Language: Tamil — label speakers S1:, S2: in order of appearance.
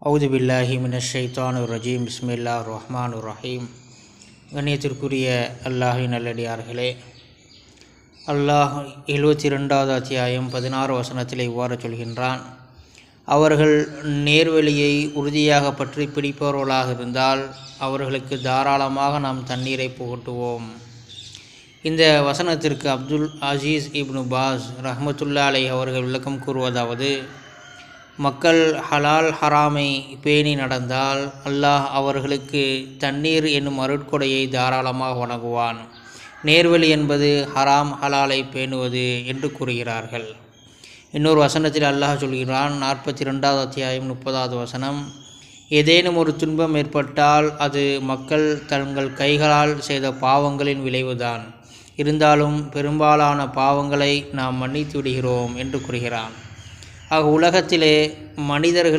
S1: அவுது பில்லாஹி மினஷ் ஷைத்தானிர் ரஜீம். பிஸ்மில்லாஹிர் ரஹ்மானிர் ரஹீம். கண்ணியத்திற்குரிய அல்லாஹின் நல்லடியார்களே, அல்லாஹ் 72வது அத்தியாயம் 16 வசனத்தில் இவ்வாறு சொல்கின்றான்: அவர்கள் நேர்வழியை உறுதியாக பற்றி பிடிப்பவர்களாக இருந்தால் அவர்களுக்கு தாராளமாக நாம் தண்ணீரை புகட்டுவோம். இந்த வசனத்திற்கு அப்துல் அஜீஸ் இப்னு பாஸ் ரஹ்மத்துல்லாஹி அலைஹி அவர்கள் விளக்கம் கூறுவதாவது: மக்கள் ஹலால் ஹராமை பேணி நடந்தால் அல்லாஹ் அவர்களுக்கு தண்ணீர் என்னும் அருட்கொடையை தாராளமாக வழங்குவான். நேர்வழி என்பது ஹராம் ஹலாலை பேணுவது என்று கூறுகிறார்கள். இன்னொரு வசனத்தில் அல்லாஹ் சொல்கிறான், 42வது அத்தியாயம் 30வது வசனம்: ஏதேனும் ஒரு துன்பம் ஏற்பட்டால் அது மக்கள் தங்கள் கைகளால் செய்த பாவங்களின் விளைவுதான். இருந்தாலும் பெரும்பாலான பாவங்களை நாம் மன்னித்து விடுகிறோம் என்று கூறுகிறான். ஆக உலகத்திலே மனிதர்கள்